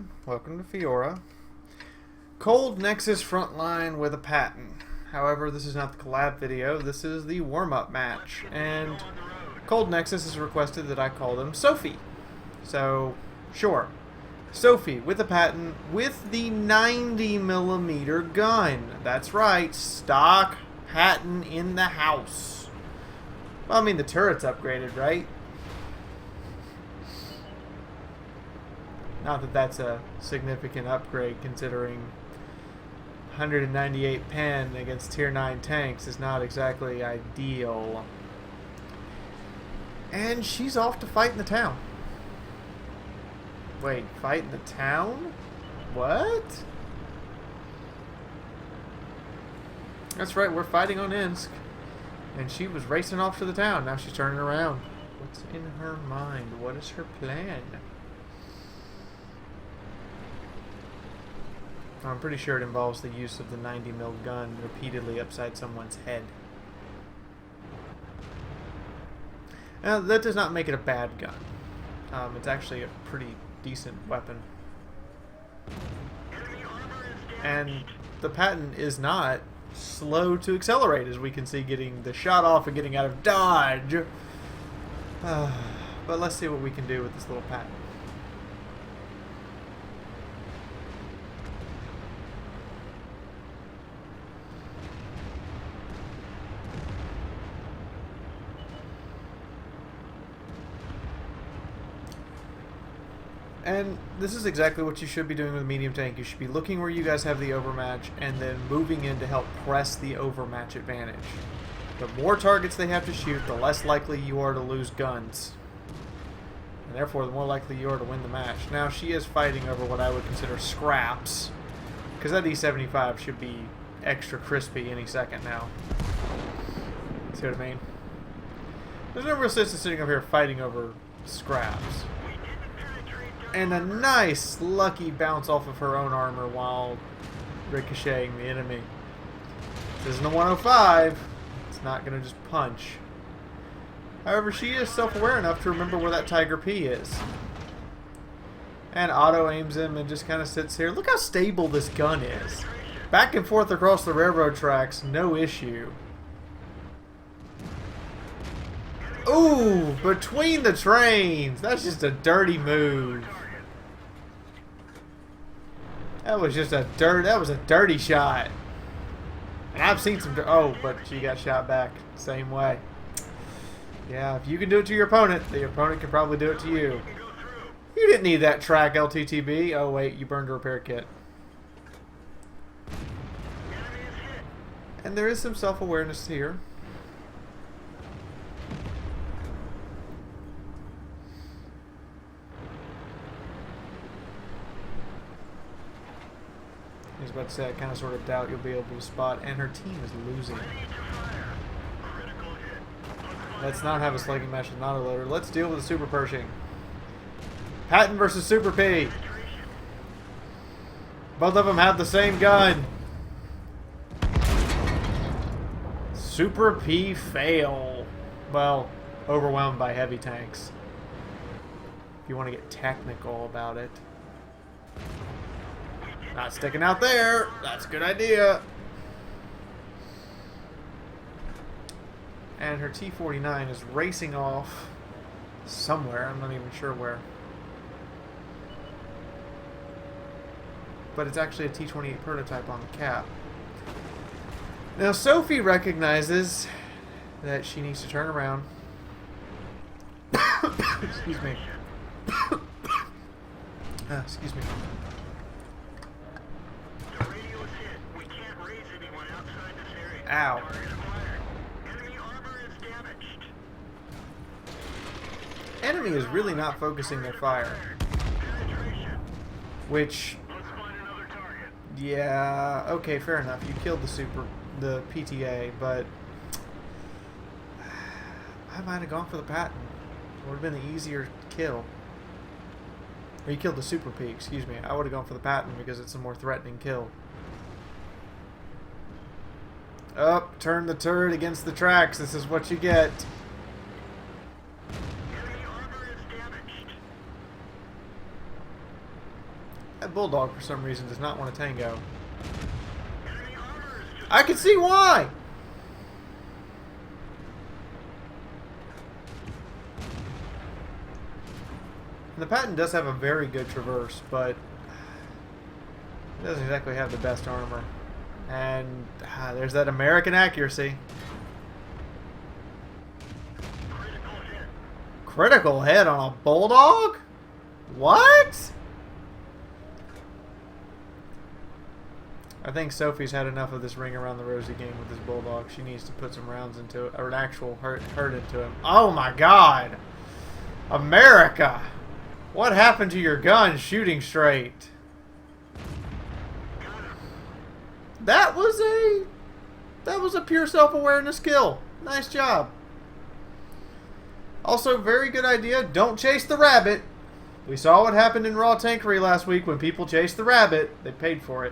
everyone. Welcome to Fiaura. Cold Nexus Frontline with a Patton. However, this is not the collab video, this is the warm-up match. And Cold Nexus has requested that I call them Sophie. So, sure. Sophie with a Patton with the 90mm gun. That's right, stock Patton in the house. Well, I mean, the turret's upgraded, right? Not that that's a significant upgrade, considering 198 pen against tier 9 tanks is not exactly ideal. And she's off to fight in the town. Wait, fight in the town? What? That's right, we're fighting on Insk. And she was racing off to the town. Now she's turning around. What's in her mind? What is her plan? I'm pretty sure it involves the use of the 90mm gun repeatedly upside someone's head. Now, that does not make it a bad gun. It's actually a pretty decent weapon. And the Patton is not slow to accelerate, as we can see, getting the shot off and getting out of dodge. But let's see what we can do with this little Patton. And this is exactly what you should be doing with a medium tank. You should be looking where you guys have the overmatch and then moving in to help press the overmatch advantage. The more targets they have to shoot, the less likely you are to lose guns. And therefore, the more likely you are to win the match. Now, she is fighting over what I would consider scraps, because that E75 should be extra crispy any second now. See what I mean? There's no real sense in sitting over here fighting over scraps. And a nice, lucky bounce off of her own armor while ricocheting the enemy. This isn't a 105. It's not going to just punch. However, she is self-aware enough to remember where that Tiger P is. And auto-aims him and just kind of sits here. Look how stable this gun is. Back and forth across the railroad tracks, no issue. Ooh, between the trains. That's just a dirty move. That was just a dirty shot. And I've seen some but she got shot back same way. Yeah, if you can do it to your opponent, the opponent can probably do it to you. You didn't need that track, LTTB. Oh wait, you burned a repair kit. And there is some self-awareness here. I was about to say, I kind of sort of doubt you'll be able to spot, and her team is losing. Let's not have a slugging match with an autoloader. Let's deal with the super Pershing. Patton versus Super P. Both of them have the same gun. Super P fail. Well, overwhelmed by heavy tanks. If you want to get technical about it. Not sticking out there. That's a good idea. And her T-49 is racing off somewhere. I'm not even sure where. But it's actually a T-28 prototype on the cap. Now, Sophie recognizes that she needs to turn around. Excuse me. Excuse me. Ow. Enemy is really not focusing their fire. Which, yeah, okay, fair enough. You killed the PTA, but I might have gone for the Patton. It would have been the easier kill. Or you killed the Super P, excuse me. I would have gone for the Patton because it's a more threatening kill. Up, turn the turret against the tracks. This is what you get. That bulldog, for some reason, does not want to tango. I can see why! And the Patton does have a very good traverse, but it doesn't exactly have the best armor. And there's that American accuracy. Critical hit on a bulldog? What? I think Sophie's had enough of this ring around the rosy game with this bulldog. She needs to put some rounds into it, or an actual hurt into him. Oh my god! America! What happened to your gun shooting straight? That was a pure self-awareness kill. Nice job. Also, very good idea. Don't chase the rabbit. We saw what happened in Raw Tankery last week when people chased the rabbit. They paid for it.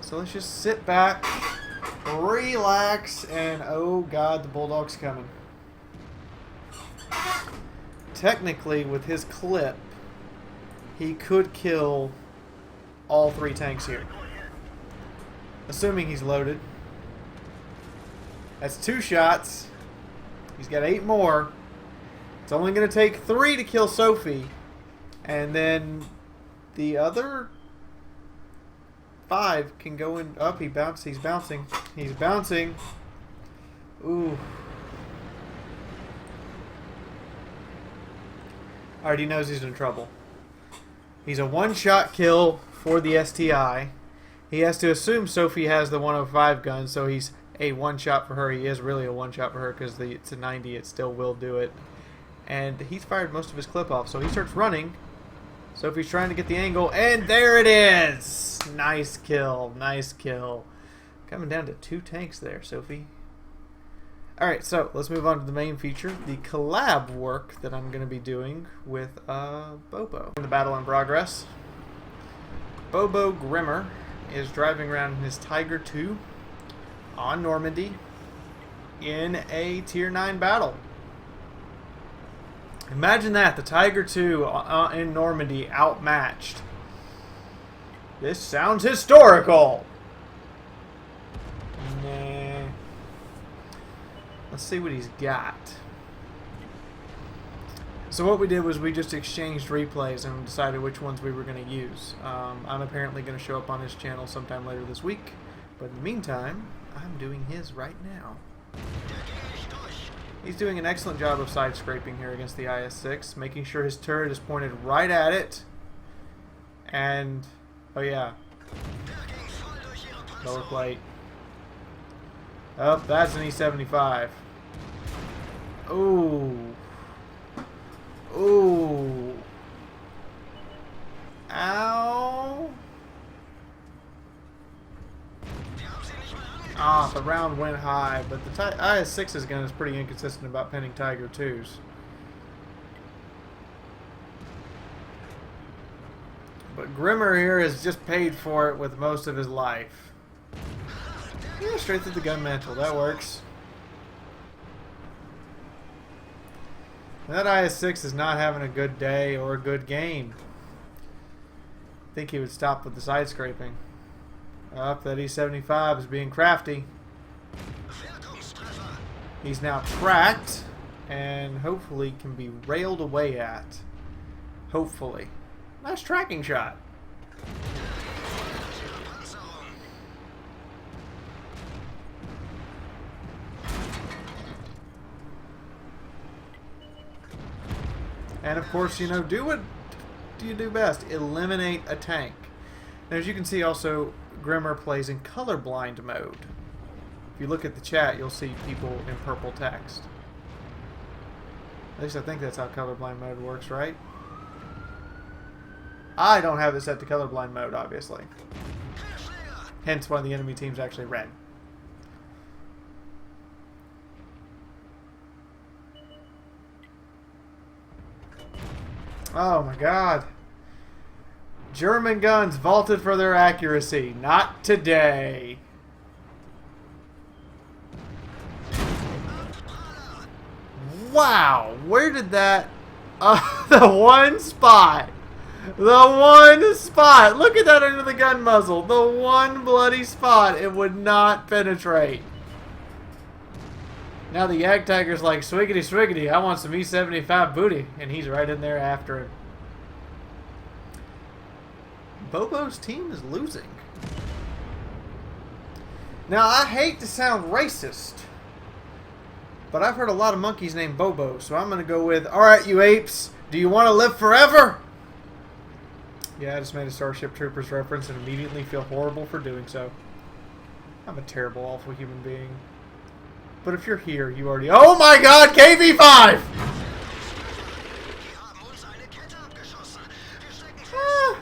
So let's just sit back, relax, and oh god, the bulldog's coming. Technically, with his clip, he could kill all 3 tanks here. Assuming he's loaded. That's 2 shots. He's got 8 more. It's only going to take 3 to kill Sophie. And then the other 5 can go in. Up, he bounced. He's bouncing. He's bouncing. Ooh. Already knows he's in trouble. He's a 1-shot kill for the STI. He has to assume Sophie has the 105 gun, so he's a 1-shot for her. He is really a 1-shot for her because it's a 90. It still will do it. And he's fired most of his clip off, so he starts running. Sophie's trying to get the angle, and there it is! Nice kill. Nice kill. Coming down to 2 tanks there, Sophie. Alright, so let's move on to the main feature, the collab work that I'm going to be doing with Bobo. In the battle in progress, BoboGrimmer is driving around in his Tiger 2 on Normandy in a Tier 9 battle. Imagine that, the Tiger 2 in Normandy outmatched. This sounds historical! Nah. Let's see what he's got. So what we did was we just exchanged replays and decided which ones we were going to use. I'm apparently going to show up on his channel sometime later this week. But in the meantime, I'm doing his right now. He's doing an excellent job of side scraping here against the IS-6, making sure his turret is pointed right at it. And, oh yeah, lower plate. Oh, that's an E-75. Ooh. Ooh. Ow. Ah, the round went high, but the IS-6's gun is pretty inconsistent about pinning Tiger 2s. But Grimmer here has just paid for it with most of his life. Yeah, straight through the gun mantle. That works. That IS-6 is not having a good day or a good game. I think he would stop with the side scraping. Up, that E-75 is being crafty. He's now tracked and hopefully can be railed away at. Hopefully. Nice tracking shot. And of course, you know, do what you do best. Eliminate a tank. And as you can see also, Grimmer plays in colorblind mode. If you look at the chat, you'll see people in purple text. At least I think that's how colorblind mode works, right? I don't have it set to colorblind mode, obviously. Hence why the enemy team's actually red. Oh my god. German guns vaulted for their accuracy. Not today. Wow, where did that... the one spot. The one spot. Look at that under the gun muzzle. The one bloody spot it would not penetrate. Now the Yak Tiger's like, swiggity swiggity, I want some E75 booty. And he's right in there after him. Bobo's team is losing. Now, I hate to sound racist, but I've heard a lot of monkeys named Bobo, so I'm going to go with, alright, you apes, do you want to live forever? Yeah, I just made a Starship Troopers reference and immediately feel horrible for doing so. I'm a terrible, awful human being. But if you're here, you already... Oh my god, KV-5! Ah,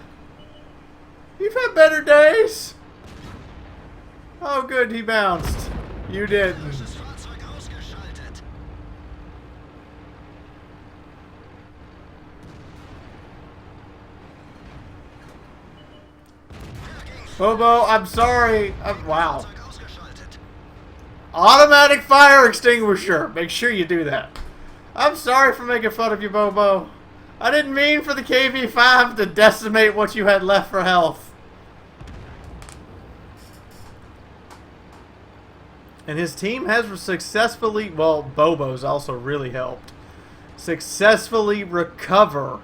you've had better days. Oh good, he bounced. You didn't. Bobo, I'm sorry. Wow. Automatic fire extinguisher. Make sure you do that. I'm sorry for making fun of you, Bobo. I didn't mean for the KV-5 to decimate what you had left for health. And his team has successfully, well, Bobo's also really helped, successfully recover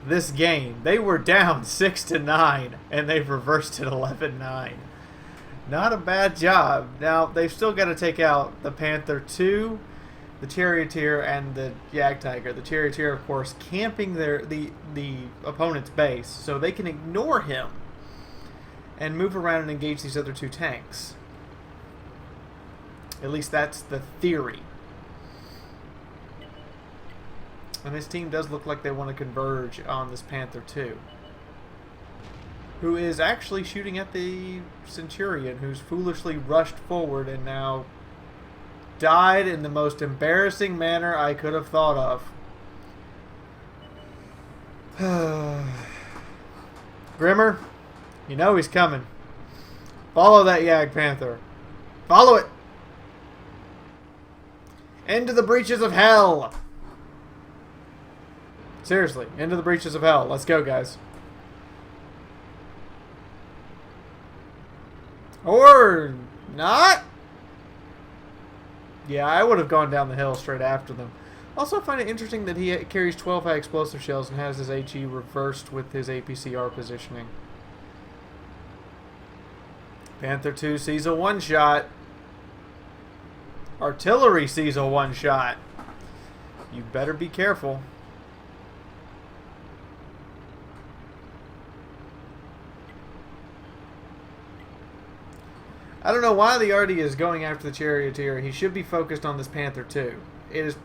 this game. They were down 6-9, and they've reversed it 11-9. Not a bad job. Now, they've still got to take out the Panther 2, the Charioteer, and the Yak Tiger. The Charioteer, of course, camping the opponent's base, so they can ignore him and move around and engage these other two tanks. At least that's the theory. And his team does look like they want to converge on this Panther 2. Who is actually shooting at the Centurion, who's foolishly rushed forward and now died in the most embarrassing manner I could have thought of. Grimmer, you know he's coming. Follow that Yag Panther. Follow it! Into the breaches of hell! Seriously, into the breaches of hell. Let's go, guys. Or not? Yeah, I would have gone down the hill straight after them. Also, I find it interesting that he carries 12 high explosive shells and has his HE reversed with his APCR positioning. Panther 2 sees a one-shot. Artillery sees a one-shot. You better be careful. I don't know why the RD is going after the Charioteer. He should be focused on this Panther 2. It is,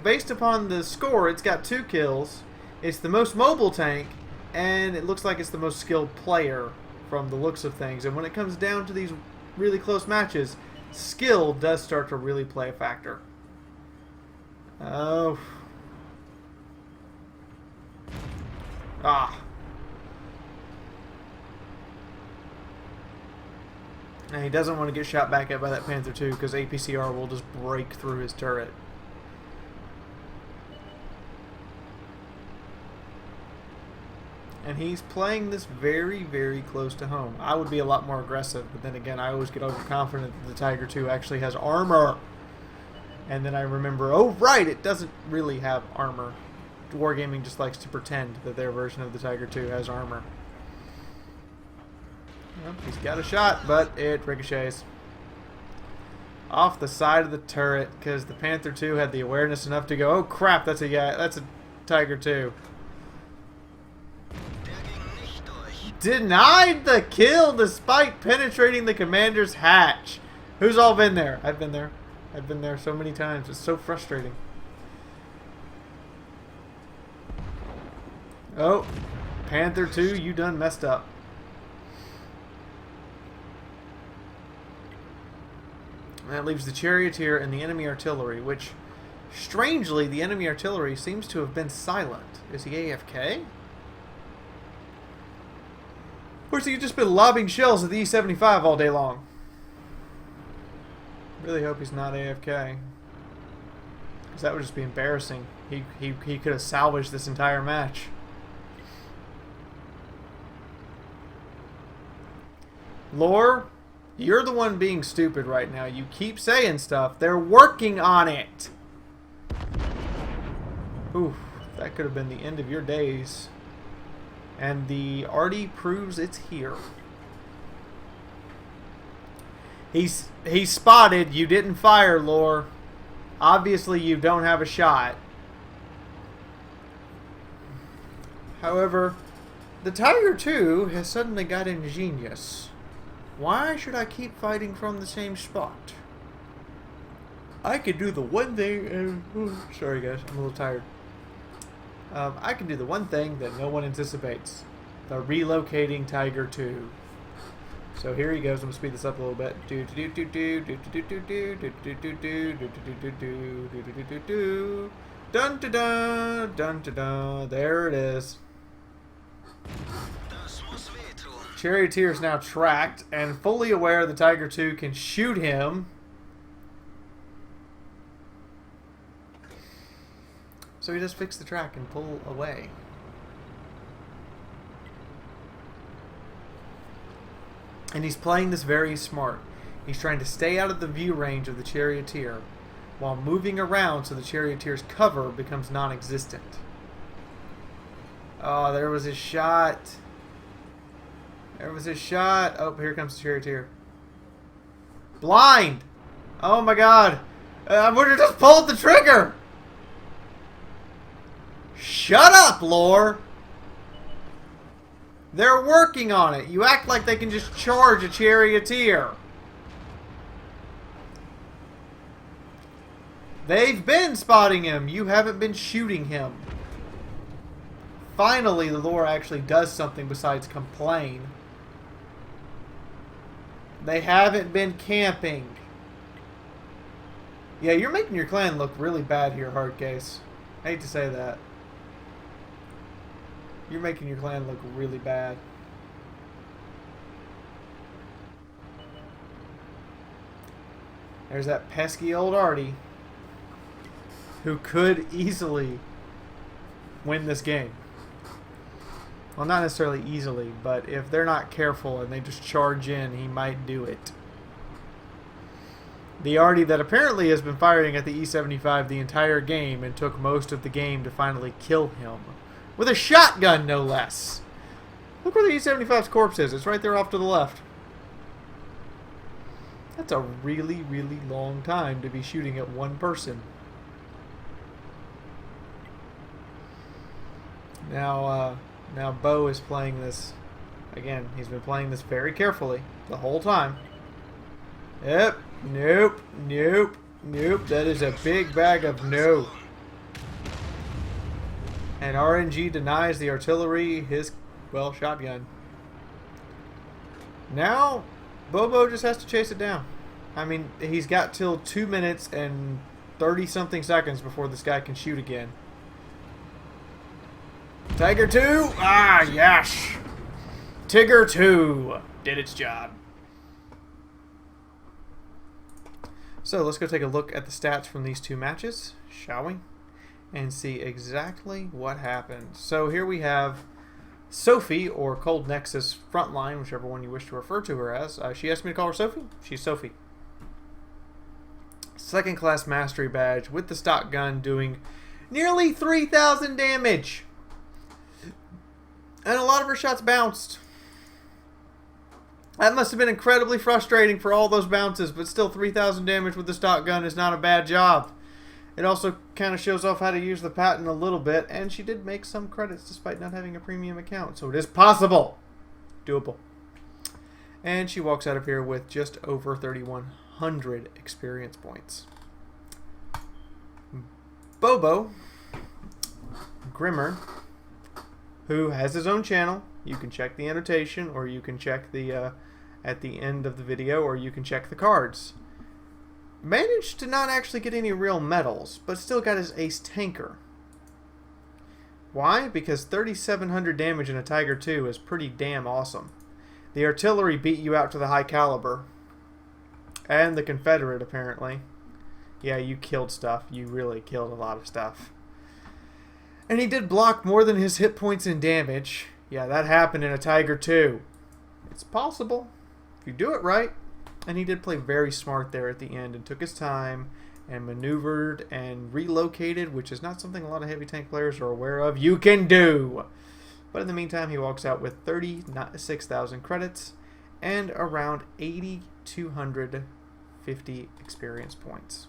based upon the score, it's got 2 kills. It's the most mobile tank, and it looks like it's the most skilled player from the looks of things. And when it comes down to these really close matches, skill does start to really play a factor. Oh. Ah. And he doesn't want to get shot back at by that Panther 2 because APCR will just break through his turret. And he's playing this very, very close to home. I would be a lot more aggressive, but then again, I always get overconfident that the Tiger 2 actually has armor. And then I remember, oh right, it doesn't really have armor. Wargaming just likes to pretend that their version of the Tiger 2 has armor. Well, he's got a shot, but it ricochets off the side of the turret because the Panther 2 had the awareness enough to go, oh crap, that's a Tiger 2. Denied the kill despite penetrating the commander's hatch. Who's all been there? I've been there. I've been there so many times. It's so frustrating. Oh, Panther 2, you done messed up. That leaves the Charioteer and the enemy artillery, which, strangely, the enemy artillery seems to have been silent. Is he AFK? Or has he just been lobbing shells at the E75 all day long? Really hope he's not AFK. because that would just be embarrassing. He could have salvaged this entire match. Lore, you're the one being stupid right now. You keep saying stuff. They're working on it. Oof, that could have been the end of your days. And the Artie proves it's here. He's spotted. You didn't fire, Lore. Obviously, you don't have a shot. However, the Tiger 2 has suddenly got ingenious. Why should I keep fighting from the same spot? I could do the one thing... sorry, guys. I'm a little tired. I can do the one thing that no one anticipates. The relocating Tiger 2. So here he goes. I'm going to speed this up a little bit. Dun dun dun dun dun dun. There it is. Charioteer is now tracked and fully aware the Tiger 2 can shoot him. So he just fix the track and pull away. And he's playing this very smart. He's trying to stay out of the view range of the Charioteer while moving around so the Charioteer's cover becomes non-existent. Oh, there was his shot. There was his shot. Oh, here comes the Charioteer. Blind! Oh my god. I would have just pulled the trigger! Shut up, Lore! They're working on it. You act like they can just charge a Charioteer. They've been spotting him. You haven't been shooting him. Finally, the Lore actually does something besides complain. They haven't been camping. Yeah, you're making your clan look really bad here, Hardcase. I hate to say that. You're making your clan look really bad. There's that pesky old Artie, who could easily win this game. Well, not necessarily easily, but if they're not careful and they just charge in, he might do it. The Artie that apparently has been firing at the E75 the entire game and took most of the game to finally kill him. With a shotgun, no less. Look where the E75's corpse is. It's right there off to the left. That's a really, really long time to be shooting at one person. Now Bo is playing this. Again, he's been playing this very carefully the whole time. Yep. Nope. Nope. Nope. That is a big bag of no. And RNG denies the artillery his, well, shotgun. Now, Bobo just has to chase it down. I mean, he's got till 2 minutes and 30-something seconds before this guy can shoot again. Tiger 2! Ah, yes! Tigger 2 did its job. So, let's go take a look at the stats from these two matches, shall we? And see exactly what happened. So here we have Sophie, or Cold Nexus Frontline, whichever one you wish to refer to her as. She asked me to call her Sophie. She's Sophie. Second class mastery badge with the stock gun doing nearly 3,000 damage. And a lot of her shots bounced. That must have been incredibly frustrating for all those bounces, but still 3,000 damage with the stock gun is not a bad job. It also kind of shows off how to use the patent a little bit, and she did make some credits despite not having a premium account, so it is possible. Doable. And she walks out of here with just over 3,100 experience points. BoboGrimmer, who has his own channel. You can check the annotation, or you can check the at the end of the video, or you can check the cards. Managed to not actually get any real medals, but still got his ace tanker. Why? Because 3,700 damage in a Tiger 2 is pretty damn awesome. The artillery beat you out to the high caliber. And the Confederate, apparently. Yeah, you killed stuff. You really killed a lot of stuff. And he did block more than his hit points and damage. Yeah, that happened in a Tiger too. It's possible if you do it right. And he did play very smart there at the end and took his time and maneuvered and relocated, which is not something a lot of heavy tank players are aware of. You can do! But in the meantime, he walks out with 36,000 credits and around 8,250 experience points.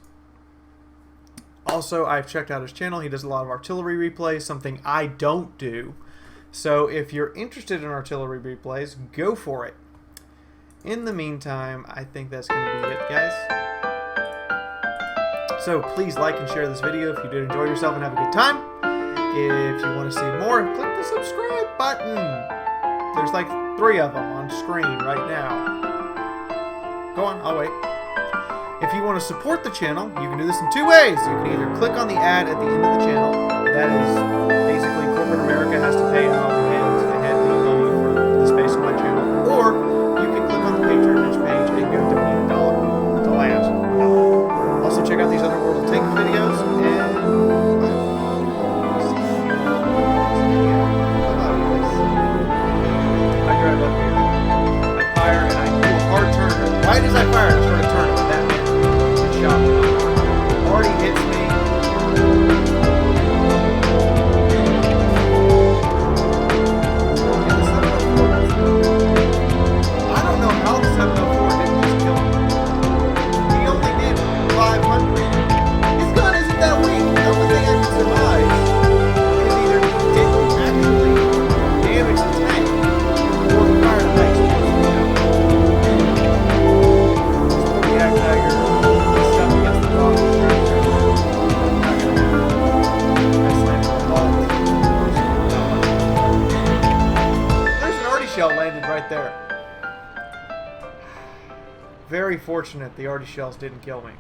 Also, I've checked out his channel. He does a lot of artillery replays, something I don't do. So if you're interested in artillery replays, go for it. In the meantime, I think that's going to be it, guys. So please like and share this video if you did enjoy yourself and have a good time. If you want to see more, click the subscribe button. There's like 3 of them on screen right now. Go on, I'll wait. If you want to support the channel, you can do this in 2 ways. You can either click on the ad at the end of the channel. That is basically corporate America has to pay out and they had no money for the space on my channel. Or you can click on the Patreon page and go donate $1. That's all I ask. $1. Also check out these other World of Tank videos and I drive up here. I fire and I do a hard turn. Right as I fire, I start a turn with that man. Shot. Already hits me. I don't know how the 704 didn't just kill me. He only did 500. His gun isn't that weak. The only thing I can survive is either he didn't actually damage the tank or the fire device was Zodiac Tiger. Shell landed right there. Very fortunate the arty shells didn't kill me.